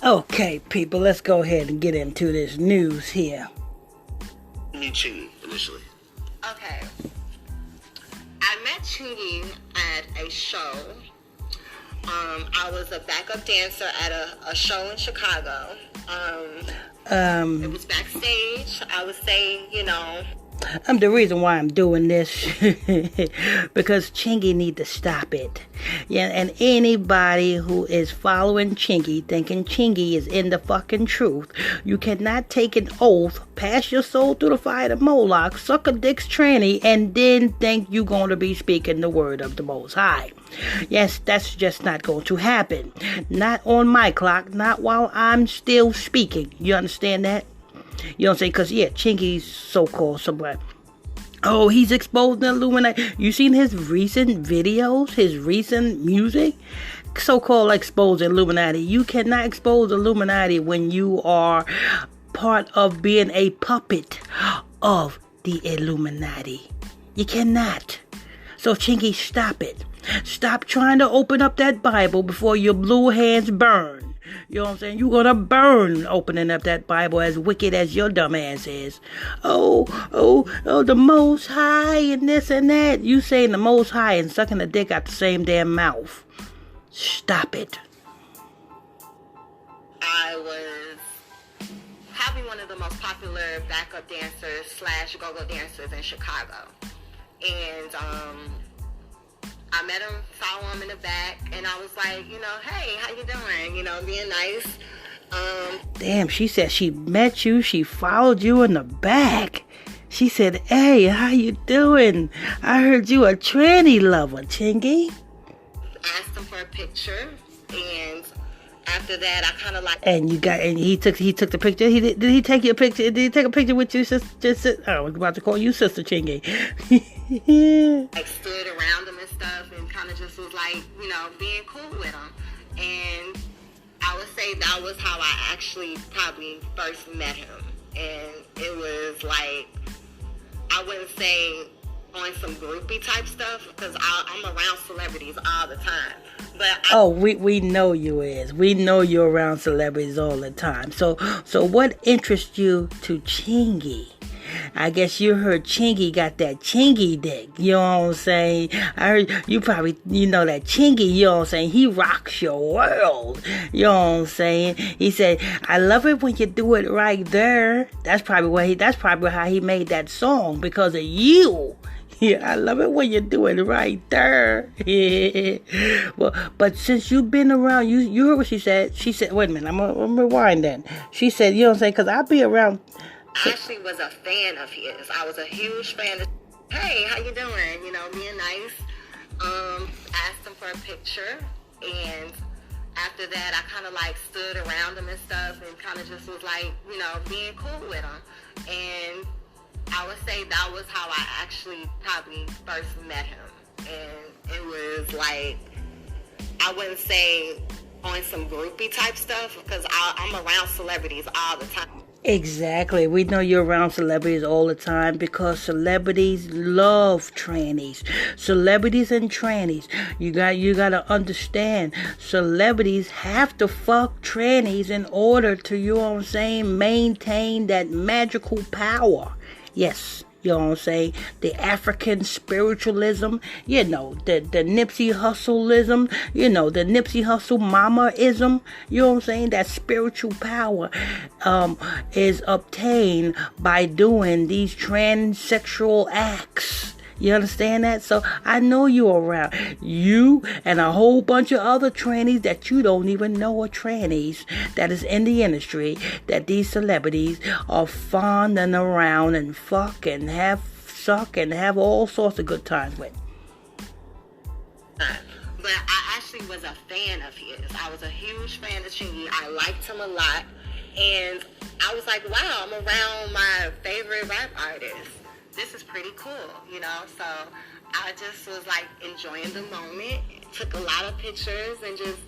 Okay, people, let's go ahead and get into this news here. Meet Chingy initially. Okay. I met Chingy at a show. I was a backup dancer at a show in Chicago. It was backstage. I was saying, The reason why I'm doing this because Chingy need to stop it. Yeah, and anybody who is following Chingy, thinking Chingy is in the fucking truth, you cannot take an oath, pass your soul through the fire to Moloch, suck a dick's tranny, and then think you're going to be speaking the word of the Most High. Yes, that's just not going to happen. Not on my clock, not while I'm still speaking. You understand that? You know what I'm saying? Because, Chingy's so-called somebody. Oh, he's exposed the Illuminati. You seen his recent videos? His recent music? So-called exposed Illuminati. You cannot expose Illuminati when you are part of being a puppet of the Illuminati. You cannot. So, Chingy, stop it. Stop trying to open up that Bible before your blue hands burn. You know what I'm saying? You're going to burn opening up that Bible, as wicked as your dumb ass is. Oh, the Most High and this and that. You saying the Most High and sucking a dick out the same damn mouth. Stop it. I was probably one of the most popular backup dancers / go-go dancers in Chicago. And I met him, saw him in the back, and I was like, hey, how you doing? Being nice. Damn, she said she met you, she followed you in the back. She said, hey, how you doing? I heard you a tranny lover, Chingy. Asked him for a picture, and after that, I kind of like... And he took the picture. Did he take your picture? Did he take a picture with you, sister? I was about to call you Sister Chingy. Like stood around him and stuff, and kind of just was like, being cool with him. And I would say that was how I actually probably first met him. And it was like, I wouldn't say on some groupie type stuff, because I'm around celebrities all the time. But we know you is. We know you're around celebrities all the time. So what interests you to Chingy? I guess you heard Chingy got that Chingy dick. You know what I'm saying? I heard you probably, that Chingy, you know what I'm saying? He rocks your world. You know what I'm saying? He said, I love it when you do it right there. That's probably how he made that song, because of you. Yeah, I love it when you do it right there. Well, but since you've been around, you heard what she said. She said, wait a minute, I'm gonna rewind then. She said, you know what I'm saying? Because I'll be around. I actually was a fan of his. I was a huge fan of, hey, how you doing? Being nice. Asked him for a picture, and after that, I kind of like stood around him and stuff, and kind of just was like, being cool with him. And I would say that was how I actually probably first met him. And it was like, I wouldn't say on some groupie type stuff, because I'm around celebrities all the time. Exactly. We know you're around celebrities all the time because celebrities love trannies. Celebrities and trannies. You got to understand, celebrities have to fuck trannies in order to, you know what I'm saying, maintain that magical power. Yes. You know what I'm saying? The African spiritualism, the Nipsey Hussleism, the Nipsey Hussle mama-ism, you know what I'm saying? That spiritual power is obtained by doing these transsexual acts. You understand that? So I know you're around. You and a whole bunch of other trannies that you don't even know are trannies that is in the industry, that these celebrities are fondling around and fuck and suck and have all sorts of good times with. But I actually was a fan of his. I was a huge fan of Chingy. I liked him a lot. And I was like, wow, I'm around my favorite rap artist. This is pretty cool, so I just was like enjoying the moment, took a lot of pictures and just,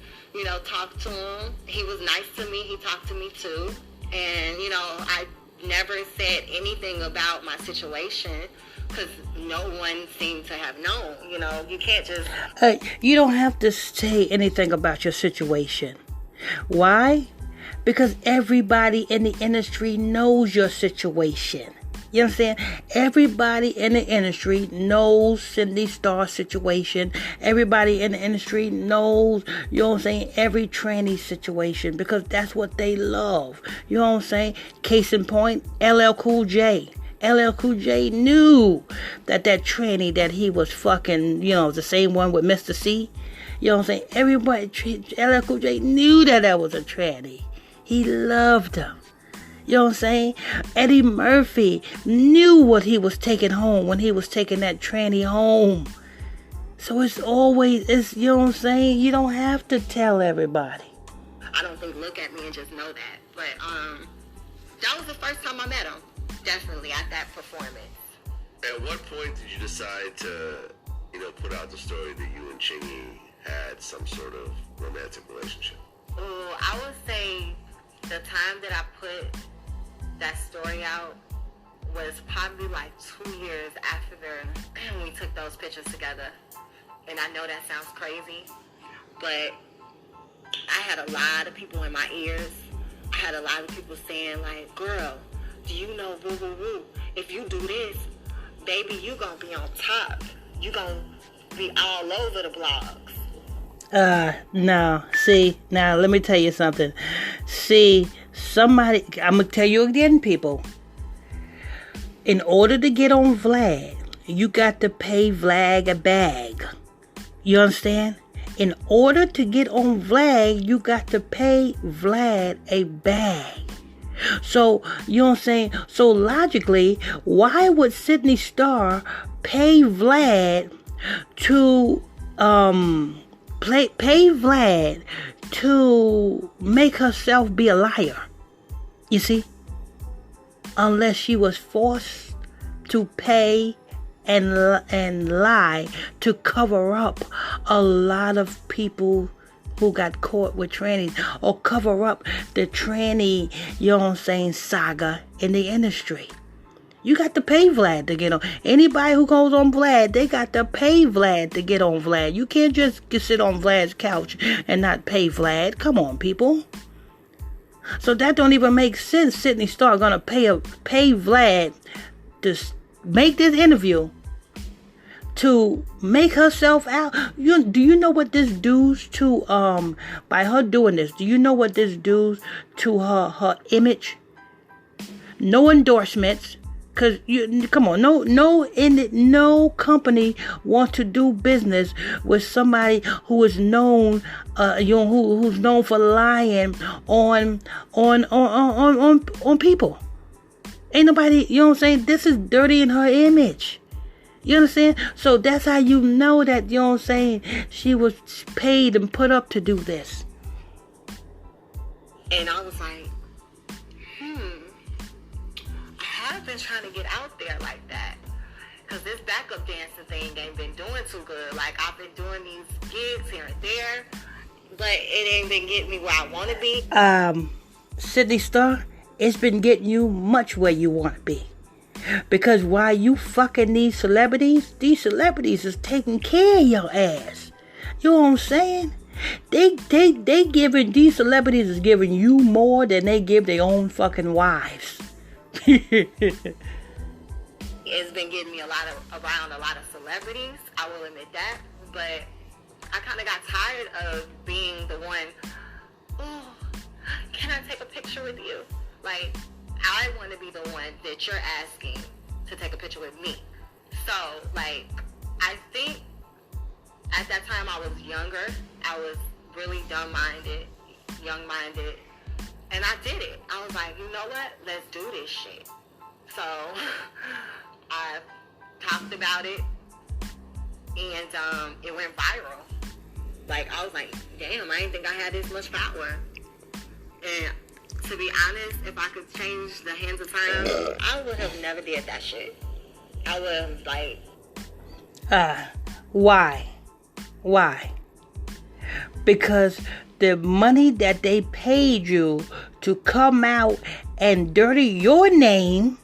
talked to him. He was nice to me, he talked to me too, and, I never said anything about my situation because no one seemed to have known, you can't just... You don't have to say anything about your situation. Why? Because everybody in the industry knows your situation. You understand? Everybody in the industry knows Sidney Star's situation. Everybody in the industry knows, you know what I'm saying, every tranny situation, because that's what they love. You know what I'm saying? Case in point, LL Cool J. LL Cool J knew that tranny that he was fucking, you know, the same one with Mr. C. You know what I'm saying? Everybody, LL Cool J knew that was a tranny. He loved him. You know what I'm saying? Eddie Murphy knew what he was taking home when he was taking that tranny home. So it's always, you know what I'm saying? You don't have to tell everybody. I don't think look at me and just know that. But that was the first time I met him. Definitely at that performance. At what point did you decide to, you know, put out the story that you and Chingy had some sort of romantic relationship? Oh, I would say the time that I put that story out was probably like 2 years after we took those pictures together. And I know that sounds crazy, but I had a lot of people in my ears. I had a lot of people saying like, girl, do you know woo woo woo? If you do this, baby, you gonna be on top. You gonna be all over the blogs. No. See, now let me tell you something. See, somebody, I'm going to tell you again, people. In order to get on Vlad, you got to pay Vlad a bag. You understand? In order to get on Vlad, you got to pay Vlad a bag. So, you know what I'm saying? So logically, why would Sidney Star pay Vlad to, pay Vlad to make herself be a liar? You see? Unless she was forced to pay and lie to cover up a lot of people who got caught with trannies, or cover up the tranny, you know what I'm saying, saga in the industry. You got to pay Vlad to get on. Anybody who goes on Vlad, they got to pay Vlad to get on Vlad. You can't just sit on Vlad's couch and not pay Vlad. Come on, people. So that don't even make sense. Sidney Star gonna pay Vlad to make this interview, to make herself out. Do you know what this does to by her doing this? Do you know what this does to her image? No endorsements. Cause come on, no company wants to do business with somebody who is known, who's known for lying on people. Ain't nobody, you know what I'm saying? This is dirty in her image. You understand? So that's how you know that, you know what I'm saying, she was paid and put up to do this. And I was like, I've been trying to get out there like that, because this backup dancing thing ain't been doing too good. Like, I've been doing these gigs here and there, but it ain't been getting me where I want to be. Sidney Star, it's been getting you much where you want to be. Because while you fucking these celebrities is taking care of your ass. You know what I'm saying? They giving, these celebrities is giving you more than they give their own fucking wives. It's been getting me around a lot of celebrities, I will admit that, but I kind of got tired of being the one, oh, can I take a picture with you? Like, I want to be the one that you're asking to take a picture with me. So, like, I think at that time I was younger, I was really young-minded, and I did it. I was like, you know what? Let's do this shit. So I talked about it, and it went viral. Like, I was like, damn, I didn't think I had this much power. And to be honest, if I could change the hands of time, I would have never did that shit. I would have, like... Why? Because the money that they paid you to come out and dirty your name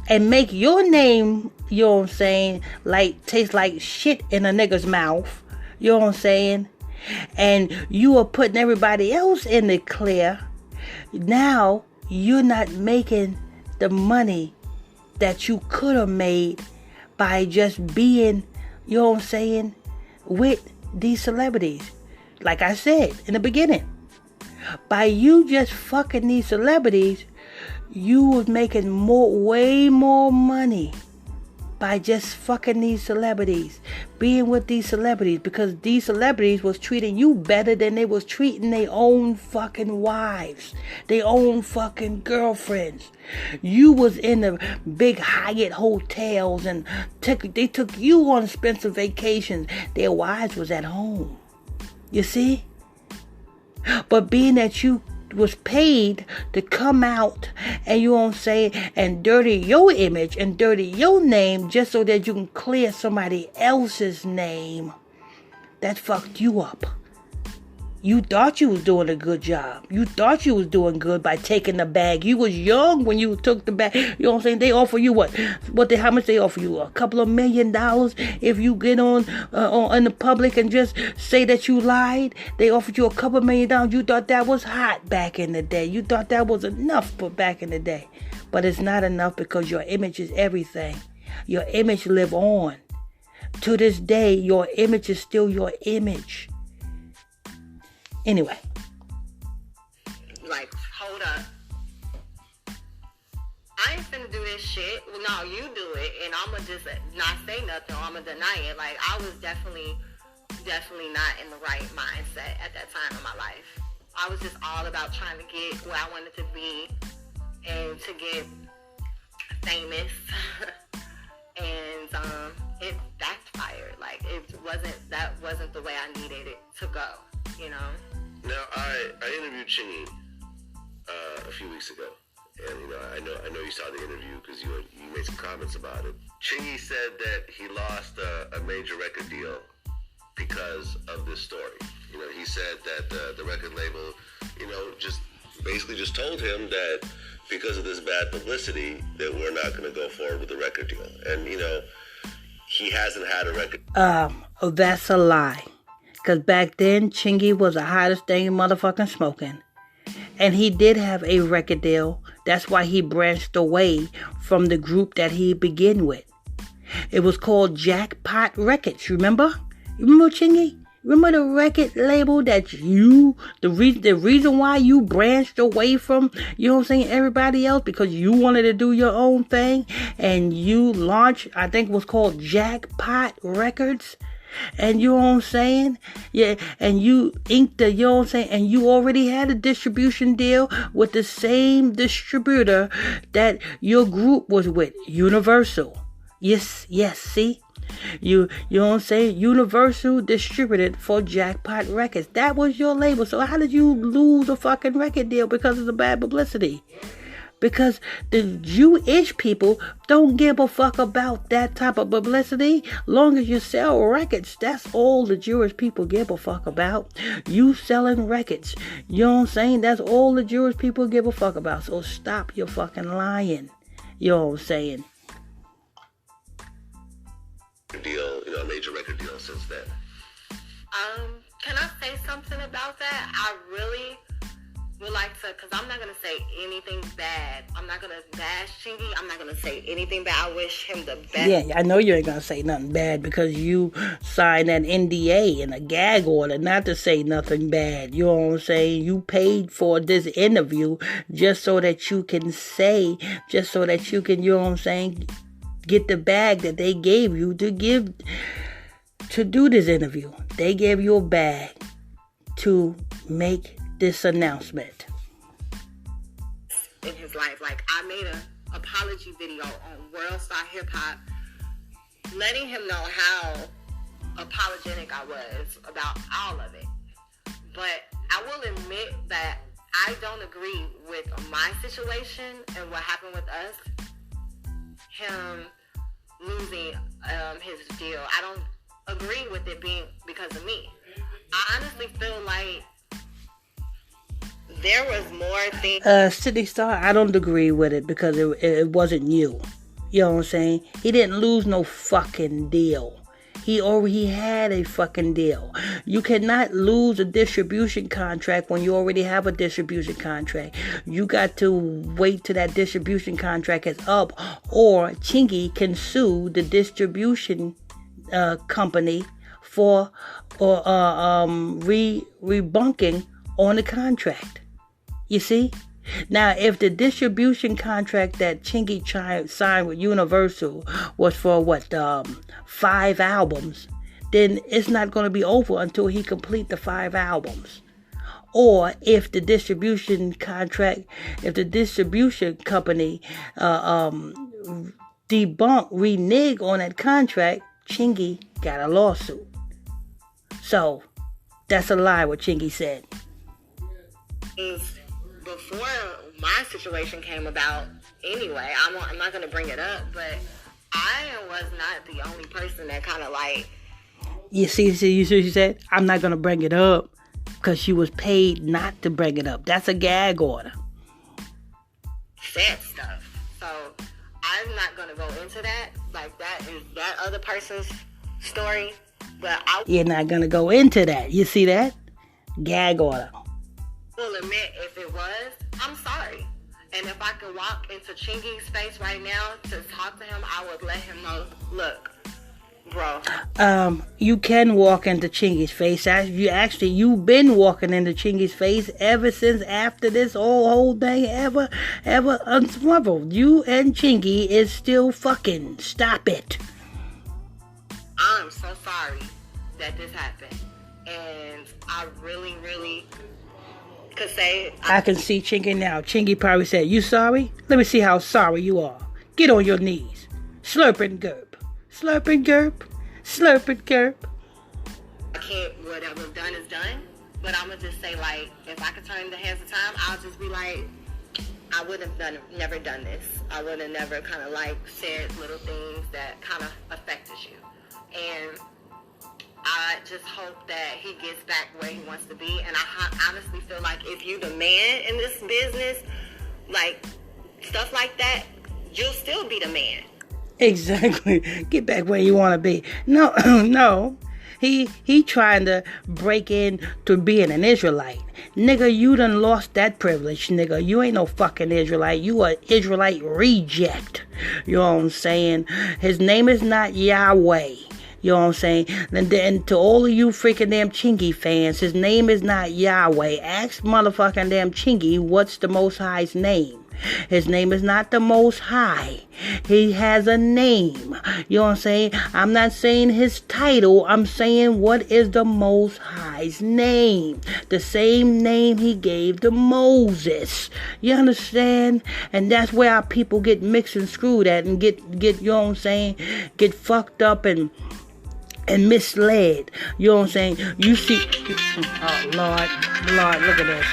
and make your name, you know what I'm saying, like, taste like shit in a nigga's mouth, you know what I'm saying, and you are putting everybody else in the clear, Now you're not making the money that you could have made by just being, you know what I'm saying, with these celebrities. Like I said in the beginning, by you just fucking these celebrities, you was making way more money by just fucking these celebrities, being with these celebrities, because these celebrities was treating you better than they was treating their own fucking wives, their own fucking girlfriends. You was in the big Hyatt hotels and they took you on expensive vacations. Their wives was at home. You see? But being that you was paid to come out and, you know what I'm saying, and dirty your image and dirty your name just so that you can clear somebody else's name, that fucked you up. You thought you was doing a good job. You thought you was doing good by taking the bag. You was young when you took the bag. You know what I'm saying? They offer you how much they offer you? A couple of $1 million if you get on in the public and just say that you lied. They offered you a couple $1 million. You thought that was hot back in the day. You thought that was enough for back in the day. But it's not enough, because your image is everything. Your image live on. To this day, your image is still your image. Anyway. Like, hold up. I ain't finna do this shit. Well, no, you do it, and I'ma just not say nothing, or I'ma deny it. Like, I was definitely not in the right mindset at that time in my life. I was just all about trying to get where I wanted to be and to get famous. And it backfired. Like, that wasn't the way I needed it to go, you know? Now, I interviewed Chingy a few weeks ago, and I know you saw the interview because you made some comments about it. Chingy said that he lost a major record deal because of this story. He said that the record label, just told him that because of this bad publicity that we're not going to go forward with the record deal, and he hasn't had a record. That's a lie. Because back then, Chingy was the hottest thing in motherfucking smoking. And he did have a record deal. That's why he branched away from the group that he began with. It was called Jackpot Records, remember? Remember, Chingy? Remember the record label that the reason why you branched away from, you know what I'm saying, everybody else? Because you wanted to do your own thing. And you launched, I think it was called Jackpot Records. And you know what I'm saying? Yeah, and you inked the, you know what I'm saying? And you already had a distribution deal with the same distributor that your group was with, Universal. Yes, see? You know what I'm saying? Universal distributed for Jackpot Records. That was your label. So how did you lose a fucking record deal because of the bad publicity? Because the Jewish people don't give a fuck about that type of publicity. Long as you sell records, that's all the Jewish people give a fuck about. You selling records. You know what I'm saying? That's all the Jewish people give a fuck about. So stop your fucking lying. You know what I'm saying? Deal, a major record deal since then. Can I say something about that? I really would like to, because I'm not going to say anything bad. I'm not going to bash Chingy. I'm not going to say anything bad. I wish him the best. Yeah, I know you ain't going to say nothing bad because you signed an NDA and a gag order not to say nothing bad. You know what I'm saying? You paid for this interview just so that you can say, you know what I'm saying, get the bag that they gave you to do this interview. They gave you a bag to make this announcement. In his life, like, I made an apology video on World Star-Hiphop, letting him know how apologetic I was about all of it. But I will admit that I don't agree with my situation and what happened with us. Him losing his deal. I don't agree with it being because of me. I honestly feel like there was more things. Sidney Star, I don't agree with it because it wasn't you. You know what I'm saying? He didn't lose no fucking deal. He already had a fucking deal. You cannot lose a distribution contract when you already have a distribution contract. You got to wait till that distribution contract is up, or Chingy can sue the distribution company for rebunking on the contract. You see? Now, if the distribution contract that Chingy signed with Universal was for 5 albums, then it's not going to be over until he complete the 5 albums. Or if the distribution contract, if the distribution company renege on that contract, Chingy got a lawsuit. So that's a lie what Chingy said. Before my situation came about, anyway, I'm not going to bring it up, but I was not the only person that kind of like... You see, she said, I'm not going to bring it up because she was paid not to bring it up. That's a gag order. Said stuff. So I'm not going to go into that. Like, that is that other person's story. But You're not going to go into that. You see that? Gag order. Will admit if it was, I'm sorry. And if I could walk into Chingy's face right now to talk to him, I would let him know, look, bro. You can walk into Chingy's face. You've been walking into Chingy's face ever since after this whole thing ever unraveled. You and Chingy is still fucking. Stop it. I'm so sorry that this happened. And I really, really... could say... I can see Chingy now. Chingy probably said, you sorry? Let me see how sorry you are. Get on your knees. Slurp and gurp. Slurp and gurp. Slurp and gurp. I can't... Whatever's done is done. But I'm going to just say, like, if I could turn the hands of time, I'll just be like, I would have never done this. I would have never kind of, like, said little things that kind of affected you. And I just hope that he gets back where he wants to be. And I honestly feel like if you the man in this business, like, stuff like that, you'll still be the man. Exactly. Get back where you want to be. No, no. He trying to break in to being an Israelite. Nigga, you done lost that privilege, nigga. You ain't no fucking Israelite. You a Israelite reject. You know what I'm saying? His name is not Yahweh. You know what I'm saying? And then to all of you freaking damn Chingy fans, his name is not Yahweh. Ask motherfucking damn Chingy what's the Most High's name. His name is not the Most High. He has a name. You know what I'm saying? I'm not saying his title. I'm saying what is the Most High's name. The same name he gave to Moses. You understand? And that's where our people get mixed and screwed at and get you know what I'm saying? Get fucked up and misled. You know what I'm saying? You see... Oh, Lord, look at this.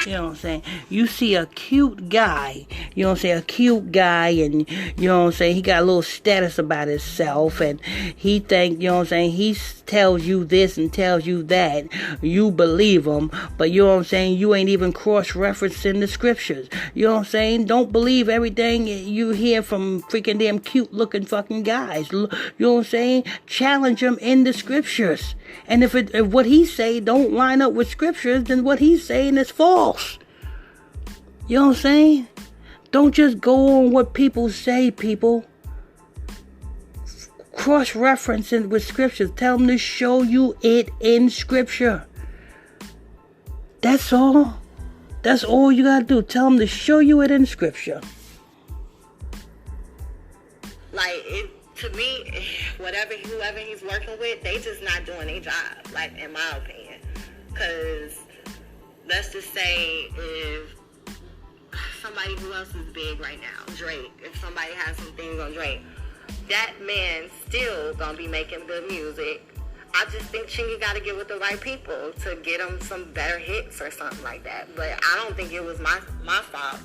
You know what I'm saying? You see a cute guy, you know what I'm saying? A cute guy, and you know what I'm saying? He got a little status about himself, and he think, you know what I'm saying? He tells you this and tells you that. You believe him, but you know what I'm saying? You ain't even cross-referencing the scriptures. You know what I'm saying? Don't believe everything you hear from freaking damn cute-looking fucking guys. You know what I'm saying? Challenge them in the scriptures. And if what he say don't line up with scriptures, then what he's saying is false. You know what I'm saying? Don't just go on what people say, people. Cross-reference it with scriptures. Tell them to show you it in scripture. That's all. That's all you gotta do. Tell them to show you it in scripture. Like, to me, whoever he's working with, they just not doing their job, like, in my opinion. Because, let's just say, if somebody who else is big right now, Drake, if somebody has some things on Drake, that man still gonna be making good music. I just think Chingy gotta get with the right people to get him some better hits or something like that. But I don't think it was my fault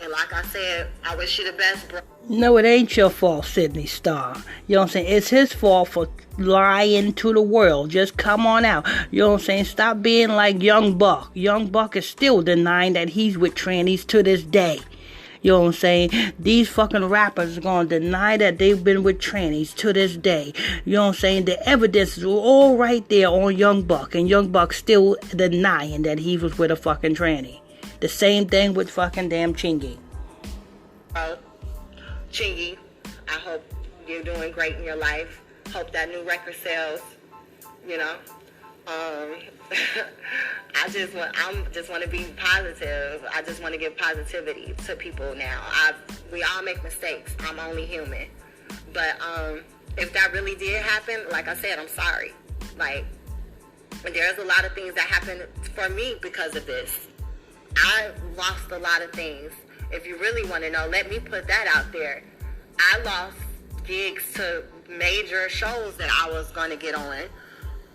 And like I said, I wish you the best, bro. No, it ain't your fault, Sidney Star. You know what I'm saying? It's his fault for lying to the world. Just come on out. You know what I'm saying? Stop being like Young Buck. Young Buck is still denying that he's with trannies to this day. You know what I'm saying? These fucking rappers are going to deny that they've been with trannies to this day. You know what I'm saying? The evidence is all right there on Young Buck. And Young Buck still denying that he was with a fucking tranny. The same thing with fucking damn Chingy. Oh, Chingy, I hope you're doing great in your life. Hope that new record sells, you know. I just want to be positive. I just want to give positivity to people now. We all make mistakes. I'm only human. But if that really did happen, like I said, I'm sorry. Like, there's a lot of things that happened for me because of this. I lost a lot of things. If you really want to know, let me put that out there. I lost gigs to major shows that I was going to get on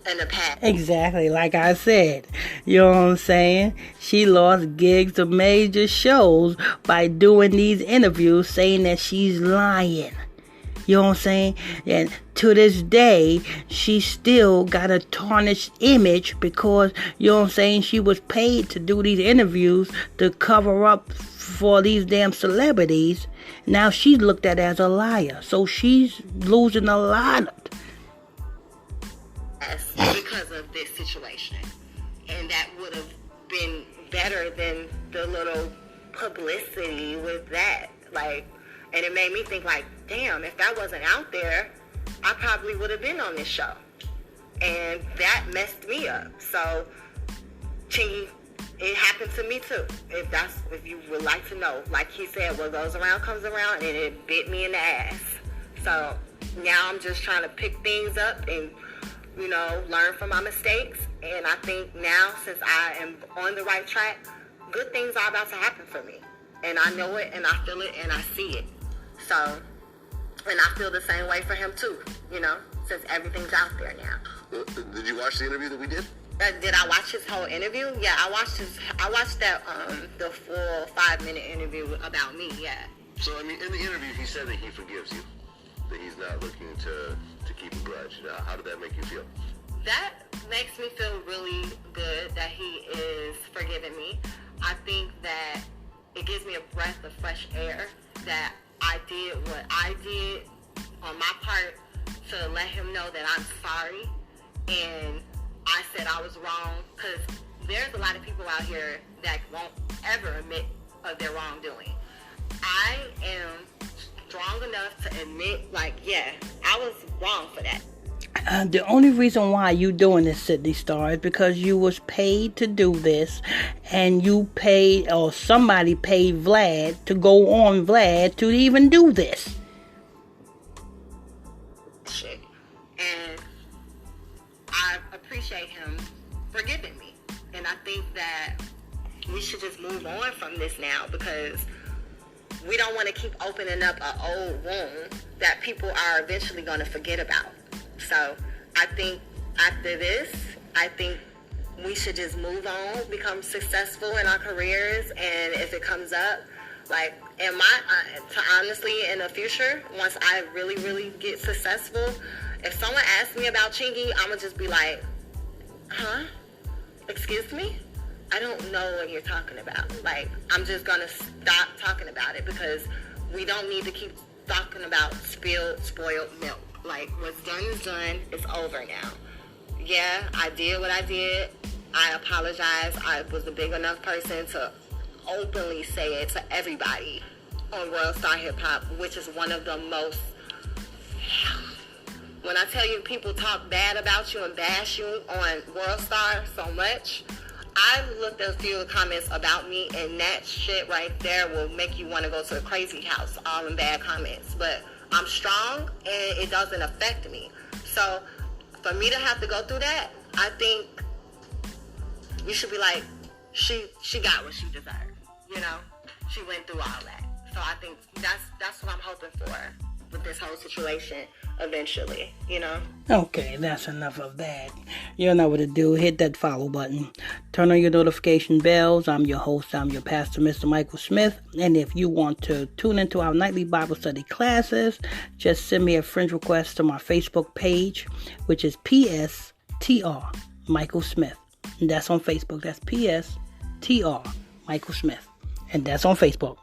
in the past. Exactly, like I said. You know what I'm saying? She lost gigs to major shows by doing these interviews saying that she's lying. You know what I'm saying? And to this day, she still got a tarnished image because, you know what I'm saying, she was paid to do these interviews to cover up for these damn celebrities. Now she's looked at as a liar. So she's losing a lot. Because of this situation. And that would have been better than the little publicity with that. Like, and it made me think like, damn, if that wasn't out there, I probably would have been on this show. And that messed me up. So, Chingy, it happened to me too. If you would like to know, like he said, what goes around comes around, and it bit me in the ass. So now I'm just trying to pick things up and, you know, learn from my mistakes. And I think now, since I am on the right track, good things are about to happen for me. And I know it, and I feel it, and I see it. So, and I feel the same way for him too, you know, since everything's out there now. Did you watch the interview that we did? Did I watch his whole interview? Yeah, I watched that the full 5-minute interview about me. Yeah. So I mean, in the interview, he said that he forgives you, that he's not looking to keep a grudge. Now, how did that make you feel? That makes me feel really good that he is forgiving me. I think that it gives me a breath of fresh air that I did what I did on my part to let him know that I'm sorry, and I said I was wrong, because there's a lot of people out here that won't ever admit of their wrongdoing. I am strong enough to admit, like, yeah, I was wrong for that. The only reason why you doing this, Sidney Star, is because you was paid to do this, and you paid, or somebody paid Vlad to go on Vlad to even do this. Shit. And I appreciate him forgiving me. And I think that we should just move on from this now, because we don't want to keep opening up an old wound that people are eventually going to forget about. So I think after this, I think we should just move on, become successful in our careers, and if it comes up, like, honestly, in the future, once I really, really get successful, if someone asks me about Chingy, I'm going to just be like, huh? Excuse me? I don't know what you're talking about. Like, I'm just going to stop talking about it, because we don't need to keep talking about spoiled milk. Like, what's done is done. It's over now. Yeah, I did what I did. I apologize. I was a big enough person to openly say it to everybody on World Star-Hiphop, which is one of the most... When I tell you people talk bad about you and bash you on World Star so much, I've looked at a few comments about me, and that shit right there will make you want to go to the crazy house, all in bad comments. But I'm strong, and it doesn't affect me. So for me to have to go through that, I think you should be like, she got what she deserved. You know, she went through all that. So I think that's what I'm hoping for with this whole situation. eventually, you know? Okay, that's enough of that. You know what to do. Hit that follow button. Turn on your notification bells. I'm your host. I'm your pastor, Mr. Michael Smith. And if you want to tune into our nightly Bible study classes, just send me a friend request to my Facebook page, which is PSTR Michael Smith. And that's on Facebook. That's PSTR Michael Smith. And that's on Facebook.